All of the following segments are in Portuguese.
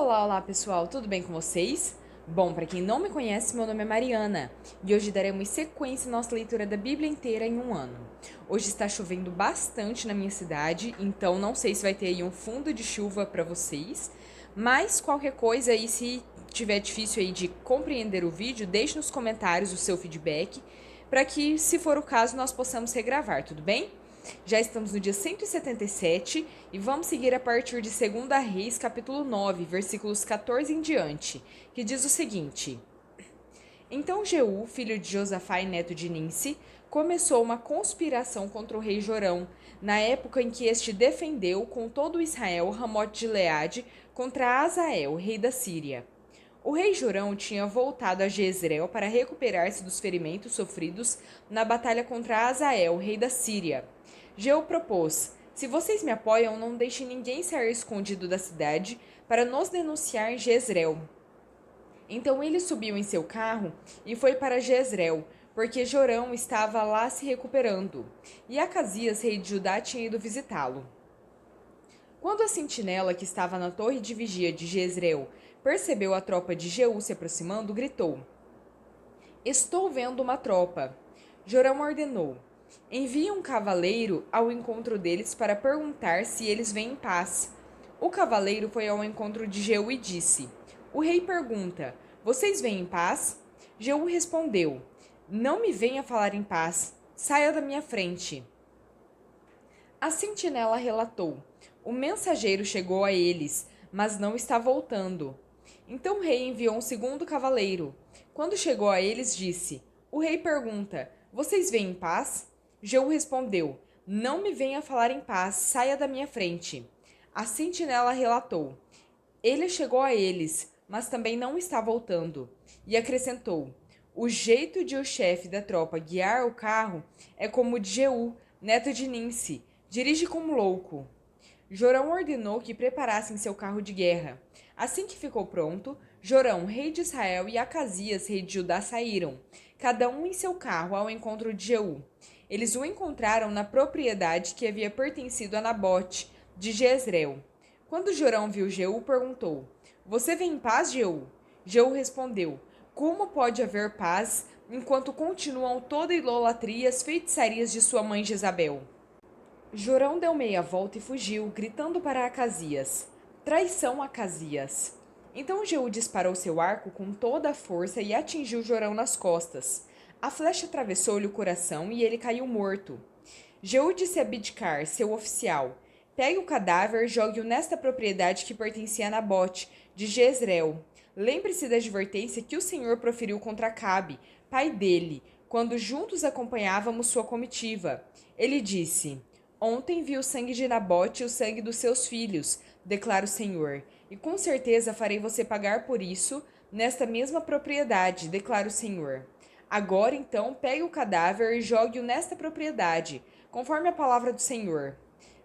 Olá pessoal, tudo bem com vocês? Bom, para quem não me conhece, meu nome é Mariana e hoje daremos sequência à nossa leitura da Bíblia inteira em um ano. Hoje está chovendo bastante na minha cidade, então não sei se vai ter aí um fundo de chuva para vocês, mas qualquer coisa aí, se tiver difícil aí de compreender o vídeo, deixe nos comentários o seu feedback para que, se for o caso, nós possamos regravar, tudo bem? Já estamos no dia 177 e vamos seguir a partir de 2 Reis, capítulo 9, versículos 14 em diante, que diz o seguinte: Então Jeú, filho de Josafá e neto de Ninsi, começou uma conspiração contra o rei Jorão, na época em que este defendeu com todo Israel Ramote de Gileade contra Azael, rei da Síria. O rei Jorão tinha voltado a Jezreel para recuperar-se dos ferimentos sofridos na batalha contra Azael, rei da Síria. Jeú propôs: Se vocês me apoiam, não deixem ninguém sair escondido da cidade para nos denunciar em Jezreel. Então ele subiu em seu carro e foi para Jezreel, porque Jorão estava lá se recuperando, e Acasias, rei de Judá, tinha ido visitá-lo. Quando a sentinela que estava na torre de vigia de Jezreel percebeu a tropa de Jeú se aproximando, gritou: Estou vendo uma tropa. Jorão ordenou: Envie um cavaleiro ao encontro deles para perguntar se eles vêm em paz. O cavaleiro foi ao encontro de Jeú e disse: O rei pergunta: Vocês vêm em paz? Jeú respondeu: Não me venha falar em paz. Saia da minha frente. A sentinela relatou: O mensageiro chegou a eles, mas não está voltando. Então o rei enviou um segundo cavaleiro. Quando chegou a eles, disse: O rei pergunta: Vocês vêm em paz? Jeú respondeu: Não me venha falar em paz, saia da minha frente. A sentinela relatou: Ele chegou a eles, mas também não está voltando. E acrescentou: O jeito de o chefe da tropa guiar o carro é como o de Jeú, neto de Ninsi. Dirige como louco. Jorão ordenou que preparassem seu carro de guerra. Assim que ficou pronto, Jorão, rei de Israel, e Acasias, rei de Judá, saíram, cada um em seu carro, ao encontro de Jeú. Eles o encontraram na propriedade que havia pertencido a Nabote, de Jezreel. Quando Jorão viu Jeú, perguntou: Você vem em paz, Jeú? Jeú respondeu: Como pode haver paz enquanto continuam toda a idolatria e as feitiçarias de sua mãe Jezabel? Jorão deu meia volta e fugiu, gritando para Acasias: Traição, Acasias! Então Jeú disparou seu arco com toda a força e atingiu Jorão nas costas. A flecha atravessou-lhe o coração e ele caiu morto. Jeú disse a Bidkar, seu oficial: Pegue o cadáver e jogue-o nesta propriedade que pertencia a Nabote, de Jezreel. Lembre-se da advertência que o Senhor proferiu contra Acabe, pai dele, quando juntos acompanhávamos sua comitiva. Ele disse: Ontem vi o sangue de Nabote e o sangue dos seus filhos, declara o Senhor, e com certeza farei você pagar por isso nesta mesma propriedade, declara o Senhor. Agora então pegue o cadáver e jogue-o nesta propriedade, conforme a palavra do Senhor.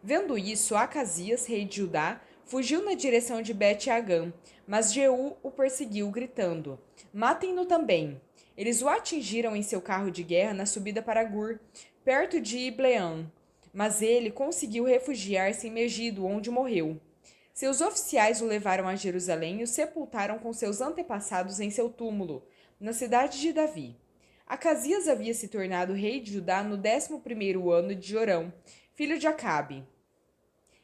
Vendo isso, Acasias, rei de Judá, fugiu na direção de Bet-Agã, mas Jeú o perseguiu, gritando: Matem-no também. Eles o atingiram em seu carro de guerra na subida para Gur, perto de Ibleã, mas ele conseguiu refugiar-se em Megido, onde morreu. Seus oficiais o levaram a Jerusalém e o sepultaram com seus antepassados em seu túmulo, na cidade de Davi. Acasias havia se tornado rei de Judá no 11º ano de Jorão, filho de Acabe.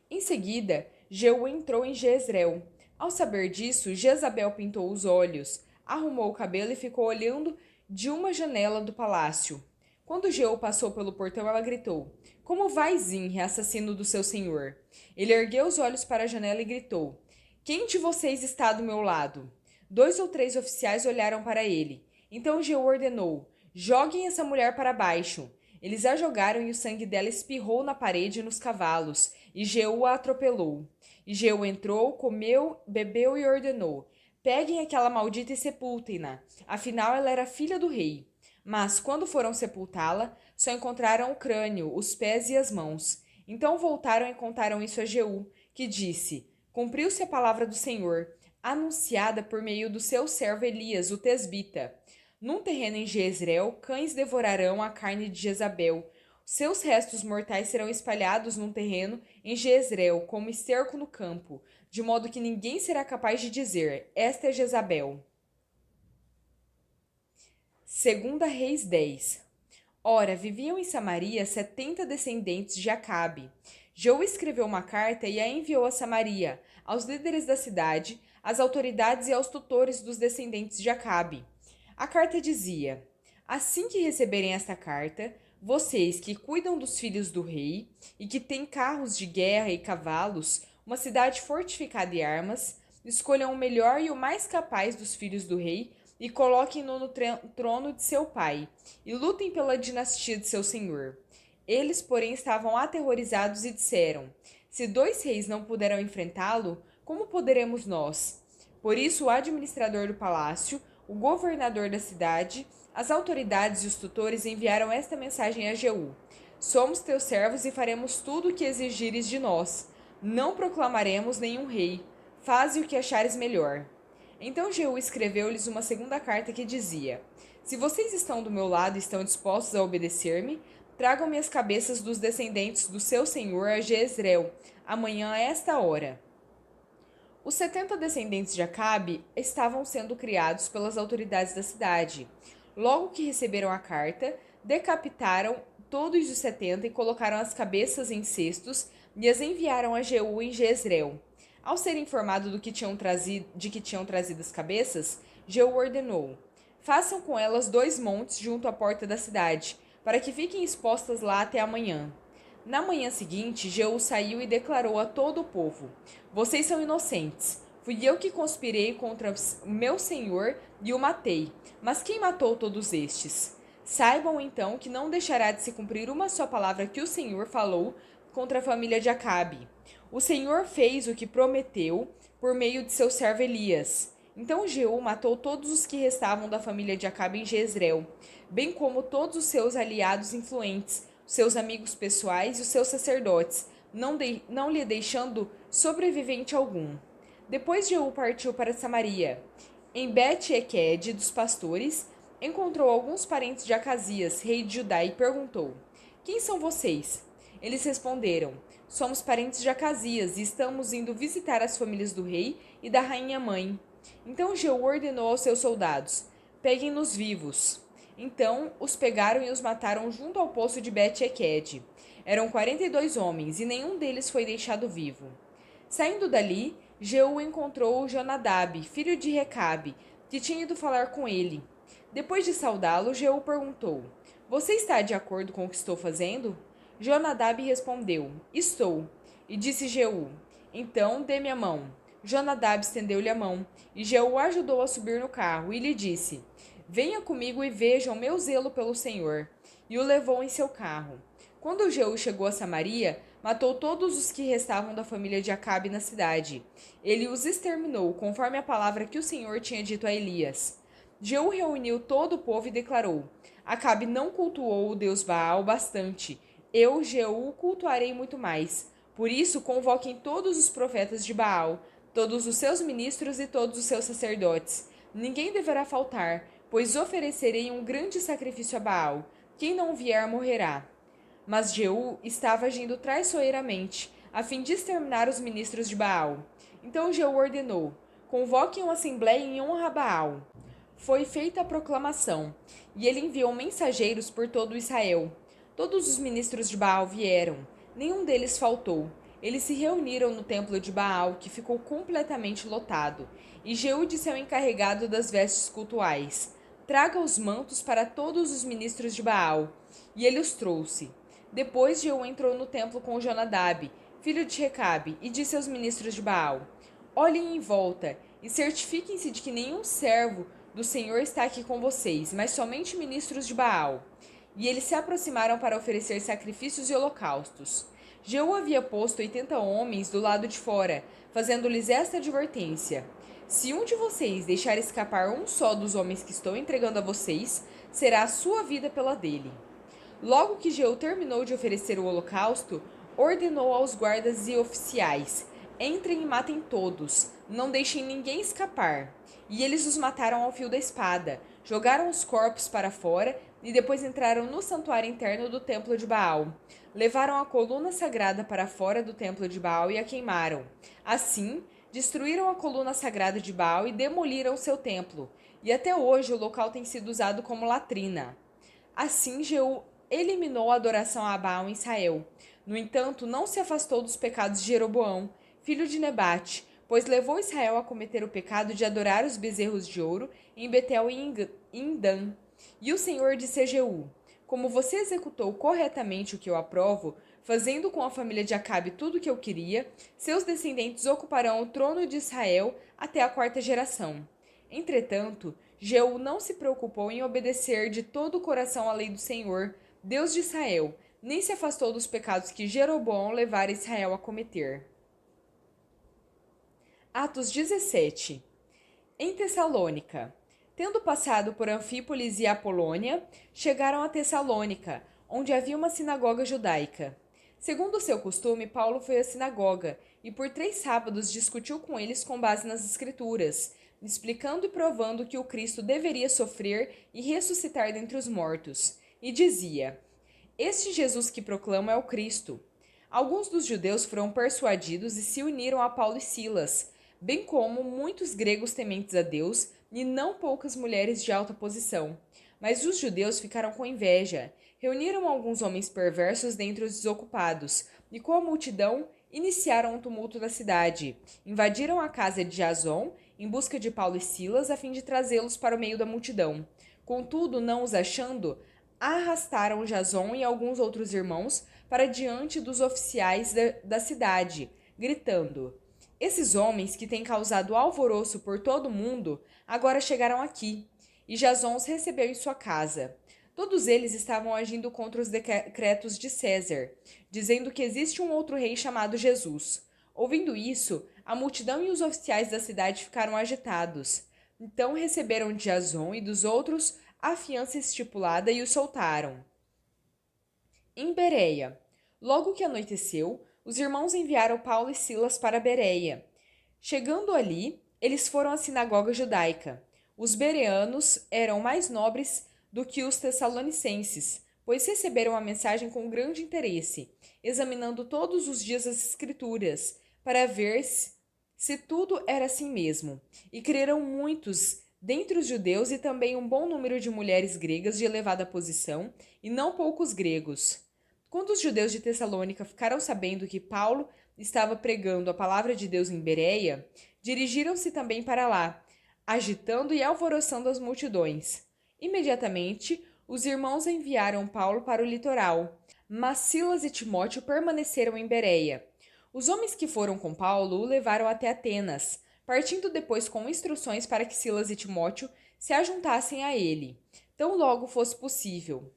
Em seguida, Jeú entrou em Jezreel. Ao saber disso, Jezabel pintou os olhos, arrumou o cabelo e ficou olhando de uma janela do palácio. Quando Jeú passou pelo portão, ela gritou: Como vai, Zinri, assassino do seu senhor? Ele ergueu os olhos para a janela e gritou: Quem de vocês está do meu lado? 2 ou 3 oficiais olharam para ele. Então Jeú ordenou: Joguem essa mulher para baixo. Eles a jogaram e o sangue dela espirrou na parede e nos cavalos, e Jeú a atropelou. E Jeú entrou, comeu, bebeu e ordenou: Peguem aquela maldita e sepultem-na. Afinal, ela era filha do rei. Mas, quando foram sepultá-la, só encontraram o crânio, os pés e as mãos. Então voltaram e contaram isso a Jeú, que disse: Cumpriu-se a palavra do Senhor, anunciada por meio do seu servo Elias, o tesbita. Num terreno em Jezreel, cães devorarão a carne de Jezabel. Seus restos mortais serão espalhados num terreno em Jezreel, como esterco no campo. de modo que ninguém será capaz de dizer: esta é Jezabel. 2 Reis 10. Ora, viviam em Samaria 70 descendentes de Acabe. Jeú escreveu uma carta e a enviou a Samaria, aos líderes da cidade, às autoridades e aos tutores dos descendentes de Acabe. A carta dizia: assim que receberem esta carta, vocês que cuidam dos filhos do rei e que têm carros de guerra e cavalos, uma cidade fortificada e armas, escolham o melhor e o mais capaz dos filhos do rei e coloquem-no no trono de seu pai, e lutem pela dinastia de seu senhor. Eles, porém, estavam aterrorizados e disseram: se 2 reis não puderam enfrentá-lo, como poderemos nós? Por isso, o administrador do palácio, o governador da cidade, as autoridades e os tutores enviaram esta mensagem a Jeú: somos teus servos e faremos tudo o que exigires de nós. Não proclamaremos nenhum rei. Faze o que achares melhor. Então Jeú escreveu-lhes uma segunda carta que dizia: se vocês estão do meu lado e estão dispostos a obedecer-me, tragam-me as cabeças dos descendentes do seu senhor a Jezreel, amanhã a esta hora. Os 70 descendentes de Acabe estavam sendo criados pelas autoridades da cidade. Logo que receberam a carta, decapitaram todos os 70 e colocaram as cabeças em cestos e as enviaram a Jeú em Jezreel. Ao ser informado de que tinham trazido as cabeças, Jeú ordenou: façam com elas 2 montes junto à porta da cidade, para que fiquem expostas lá até amanhã. Na manhã seguinte, Jeú saiu e declarou a todo o povo: vocês são inocentes. Fui eu que conspirei contra o meu senhor e o matei. Mas quem matou todos estes? Saibam então que não deixará de se cumprir uma só palavra que o Senhor falou contra a família de Acabe. O Senhor fez o que prometeu por meio de seu servo Elias. Então Jeú matou todos os que restavam da família de Acabe em Jezreel, bem como todos os seus aliados influentes, seus amigos pessoais e os seus sacerdotes, não lhe deixando sobrevivente algum. Depois Jeú partiu para Samaria. Em Bet-Equed dos pastores, encontrou alguns parentes de Acasias, rei de Judá, e perguntou: quem são vocês? Eles responderam: somos parentes de Acasias e estamos indo visitar as famílias do rei e da rainha mãe. Então Jeú ordenou aos seus soldados: peguem-nos vivos. Então os pegaram e os mataram junto ao poço de Bet-Equed. Eram 42 homens e nenhum deles foi deixado vivo. Saindo dali, Jeú encontrou Jonadab, filho de Recabe, que tinha ido falar com ele. Depois de saudá-lo, Jeú perguntou: você está de acordo com o que estou fazendo? Jonadab respondeu: estou. E disse Jeú: então dê-me a mão. Jonadab estendeu-lhe a mão, e Jeú ajudou a subir no carro, e lhe disse: venha comigo e veja o meu zelo pelo Senhor. E o levou em seu carro. Quando Jeú chegou a Samaria, matou todos os que restavam da família de Acabe na cidade. Ele os exterminou, conforme a palavra que o Senhor tinha dito a Elias. Jeú reuniu todo o povo e declarou: Acabe não cultuou o deus Baal bastante. Eu, Jeú, cultuarei muito mais. Por isso, convoquem todos os profetas de Baal, todos os seus ministros e todos os seus sacerdotes. Ninguém deverá faltar, pois oferecerei um grande sacrifício a Baal. Quem não vier morrerá. Mas Jeú estava agindo traiçoeiramente, a fim de exterminar os ministros de Baal. Então Jeú ordenou: convoquem uma assembleia em honra a Baal. Foi feita a proclamação, e ele enviou mensageiros por todo Israel. Todos os ministros de Baal vieram, nenhum deles faltou. Eles se reuniram no templo de Baal, que ficou completamente lotado, e Jeú disse ao encarregado das vestes cultuais: traga os mantos para todos os ministros de Baal. E ele os trouxe. Depois Jeú entrou no templo com Jonadab, filho de Recabe, e disse aos ministros de Baal: olhem em volta e certifiquem-se de que nenhum servo do Senhor está aqui com vocês, mas somente ministros de Baal. E eles se aproximaram para oferecer sacrifícios e holocaustos. Jeú havia posto 80 homens do lado de fora, fazendo-lhes esta advertência: se um de vocês deixar escapar um só dos homens que estou entregando a vocês, será a sua vida pela dele. Logo que Jeú terminou de oferecer o holocausto, ordenou aos guardas e oficiais: entrem e matem todos, não deixem ninguém escapar. E eles os mataram ao fio da espada, jogaram os corpos para fora e depois entraram no santuário interno do templo de Baal. Levaram a coluna sagrada para fora do templo de Baal e a queimaram. Assim, destruíram a coluna sagrada de Baal e demoliram seu templo, e até hoje o local tem sido usado como latrina. Assim, Jeú eliminou a adoração a Baal em Israel. No entanto, não se afastou dos pecados de Jeroboão, filho de Nebate, pois levou Israel a cometer o pecado de adorar os bezerros de ouro em Betel e em Dan. E o Senhor disse a Jeú: Como você executou corretamente o que eu aprovo, fazendo com a família de Acabe tudo o que eu queria, seus descendentes ocuparão o trono de Israel até a quarta geração. Entretanto, Jeú não se preocupou em obedecer de todo o coração à lei do Senhor, Deus de Israel, nem se afastou dos pecados que Jeroboão levara Israel a cometer. Atos 17. Em Tessalônica. Tendo passado por Anfípolis e Apolônia, chegaram a Tessalônica, onde havia uma sinagoga judaica. Segundo o seu costume, Paulo foi à sinagoga e por 3 sábados discutiu com eles com base nas Escrituras, explicando e provando que o Cristo deveria sofrer e ressuscitar dentre os mortos. E dizia: Este Jesus que proclamo é o Cristo. Alguns dos judeus foram persuadidos e se uniram a Paulo e Silas, bem como muitos gregos tementes a Deus e não poucas mulheres de alta posição. Mas os judeus ficaram com inveja, reuniram alguns homens perversos dentre os desocupados e com a multidão iniciaram um tumulto na cidade. Invadiram a casa de Jason em busca de Paulo e Silas a fim de trazê-los para o meio da multidão. Contudo, não os achando, arrastaram Jason e alguns outros irmãos para diante dos oficiais da cidade, gritando: Esses homens que têm causado alvoroço por todo o mundo agora chegaram aqui. E Jason os recebeu em sua casa. Todos eles estavam agindo contra os decretos de César, dizendo que existe um outro rei chamado Jesus. Ouvindo isso, a multidão e os oficiais da cidade ficaram agitados. Então receberam de Jason e dos outros a fiança estipulada e os soltaram. Em Bereia. Logo que anoiteceu, os irmãos enviaram Paulo e Silas para Bereia. Chegando ali, eles foram à sinagoga judaica. Os bereanos eram mais nobres do que os tessalonicenses, pois receberam a mensagem com grande interesse, examinando todos os dias as Escrituras, para ver se tudo era assim mesmo. E creram muitos dentre os judeus e também um bom número de mulheres gregas de elevada posição, e não poucos gregos. Quando os judeus de Tessalônica ficaram sabendo que Paulo estava pregando a palavra de Deus em Bereia, dirigiram-se também para lá, agitando e alvoroçando as multidões. Imediatamente, os irmãos enviaram Paulo para o litoral, mas Silas e Timóteo permaneceram em Bereia. Os homens que foram com Paulo o levaram até Atenas, partindo depois com instruções para que Silas e Timóteo se ajuntassem a ele, tão logo fosse possível.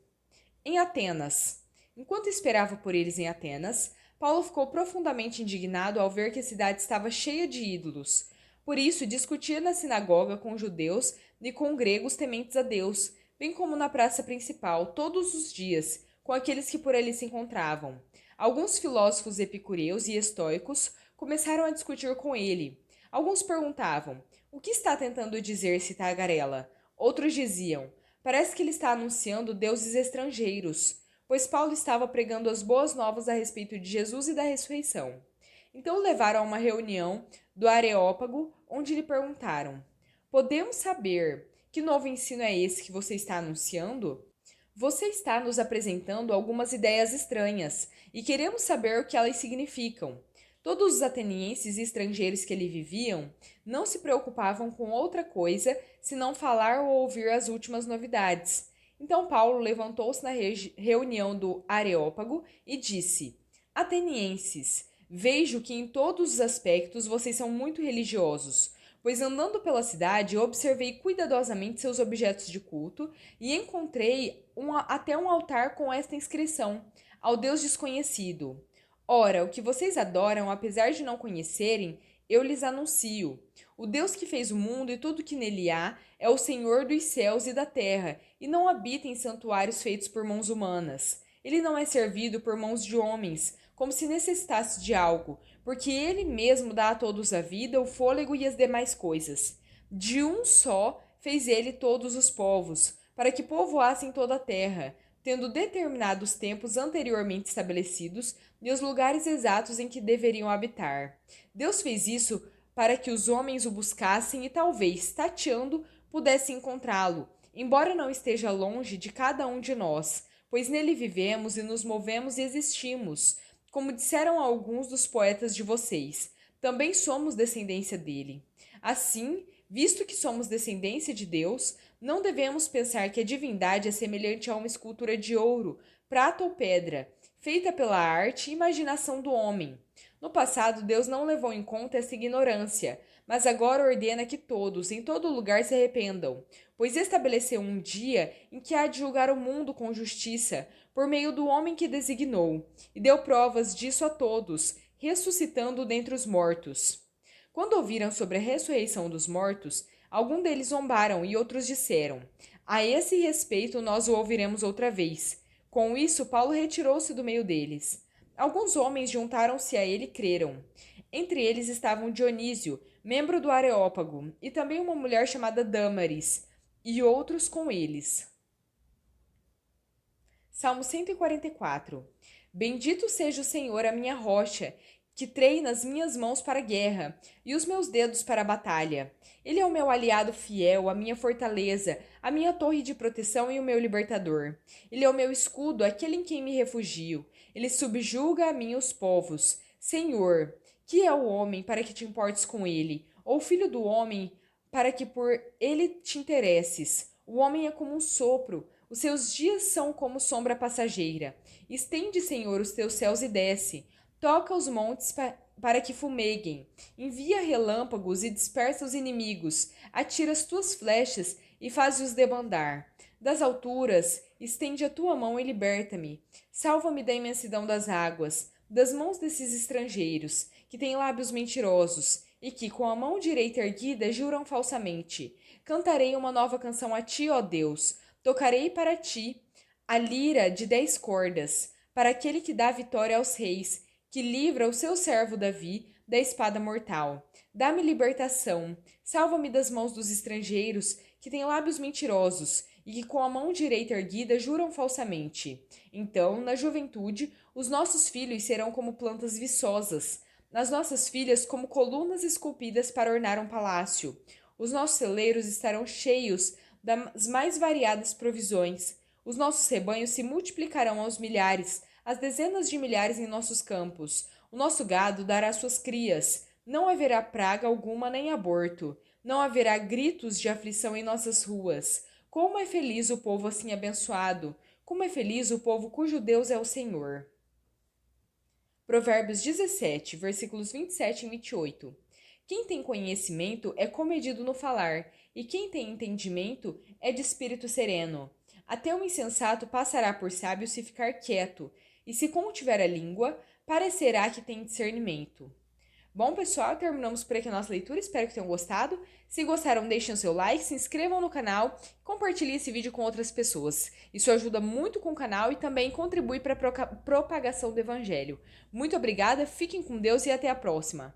Em Atenas. Enquanto esperava por eles em Atenas, Paulo ficou profundamente indignado ao ver que a cidade estava cheia de ídolos. Por isso, discutia na sinagoga com judeus e com gregos tementes a Deus, bem como na praça principal, todos os dias, com aqueles que por ali se encontravam. Alguns filósofos epicureus e estoicos começaram a discutir com ele. Alguns perguntavam: o que está tentando dizer esse tagarela? Outros diziam: parece que ele está anunciando deuses estrangeiros, pois Paulo estava pregando as boas novas a respeito de Jesus e da ressurreição. Então o levaram a uma reunião do Areópago, onde lhe perguntaram: podemos saber que novo ensino é esse que você está anunciando? Você está nos apresentando algumas ideias estranhas e queremos saber o que elas significam. Todos os atenienses e estrangeiros que ali viviam não se preocupavam com outra coisa senão falar ou ouvir as últimas novidades. Então Paulo levantou-se na reunião do Areópago e disse: Atenienses, vejo que em todos os aspectos vocês são muito religiosos, pois andando pela cidade observei cuidadosamente seus objetos de culto e encontrei até um altar com esta inscrição: ao Deus desconhecido. Ora, o que vocês adoram, apesar de não conhecerem, eu lhes anuncio. O Deus que fez o mundo e tudo que nele há é o Senhor dos céus e da terra, e não habita em santuários feitos por mãos humanas. Ele não é servido por mãos de homens, como se necessitasse de algo, porque ele mesmo dá a todos a vida, o fôlego e as demais coisas. De um só fez ele todos os povos, para que povoassem toda a terra, tendo determinado os tempos anteriormente estabelecidos e os lugares exatos em que deveriam habitar. Deus fez isso para que os homens o buscassem e talvez, tateando, pudessem encontrá-lo, embora não esteja longe de cada um de nós, pois nele vivemos e nos movemos e existimos. Como disseram alguns dos poetas de vocês, também somos descendência dele. Assim, visto que somos descendência de Deus, não devemos pensar que a divindade é semelhante a uma escultura de ouro, prata ou pedra, feita pela arte e imaginação do homem. No passado, Deus não levou em conta essa ignorância, mas agora ordena que todos, em todo lugar, se arrependam, pois estabeleceu um dia em que há de julgar o mundo com justiça, por meio do homem que designou, e deu provas disso a todos, ressuscitando dentre os mortos. Quando ouviram sobre a ressurreição dos mortos, alguns deles zombaram e outros disseram: A esse respeito nós o ouviremos outra vez. Com isso, Paulo retirou-se do meio deles. Alguns homens juntaram-se a ele e creram. Entre eles estavam Dionísio, membro do Areópago, e também uma mulher chamada Dâmaris, e outros com eles. Salmo 144. Bendito seja o Senhor, a minha rocha, que treina as minhas mãos para a guerra e os meus dedos para a batalha. Ele é o meu aliado fiel, a minha fortaleza, a minha torre de proteção e o meu libertador. Ele é o meu escudo, aquele em quem me refugio. Ele subjuga a mim os povos. Senhor, que é o homem para que te importes com ele, ou o filho do homem para que por ele te interesses? O homem é como um sopro, os seus dias são como sombra passageira. Estende, Senhor, os teus céus e desce. Toca os montes para que fumeguem. Envia relâmpagos e dispersa os inimigos. Atira as tuas flechas e faz-os debandar. Das alturas, estende a tua mão e liberta-me. Salva-me da imensidão das águas, das mãos desses estrangeiros, que têm lábios mentirosos e que, com a mão direita erguida, juram falsamente. Cantarei uma nova canção a ti, ó Deus. Tocarei para ti a lira de 10 cordas, para aquele que dá vitória aos reis, que livra o seu servo Davi da espada mortal. Dá-me libertação, salva-me das mãos dos estrangeiros, que têm lábios mentirosos e que com a mão direita erguida juram falsamente. Então, na juventude, os nossos filhos serão como plantas viçosas, as nossas filhas como colunas esculpidas para ornar um palácio. Os nossos celeiros estarão cheios das mais variadas provisões. Os nossos rebanhos se multiplicarão aos milhares, às dezenas de milhares em nossos campos. O nosso gado dará suas crias. Não haverá praga alguma nem aborto. Não haverá gritos de aflição em nossas ruas. Como é feliz o povo assim abençoado! Como é feliz o povo cujo Deus é o Senhor! Provérbios 17, versículos 27 e 28. Quem tem conhecimento é comedido no falar, e quem tem entendimento é de espírito sereno. Até o insensato passará por sábio se ficar quieto, e se contiver a língua, parecerá que tem discernimento. Bom, pessoal, terminamos por aqui a nossa leitura, espero que tenham gostado. Se gostaram, deixem o seu like, se inscrevam no canal, compartilhem esse vídeo com outras pessoas. Isso ajuda muito com o canal e também contribui para a propagação do Evangelho. Muito obrigada, fiquem com Deus e até a próxima!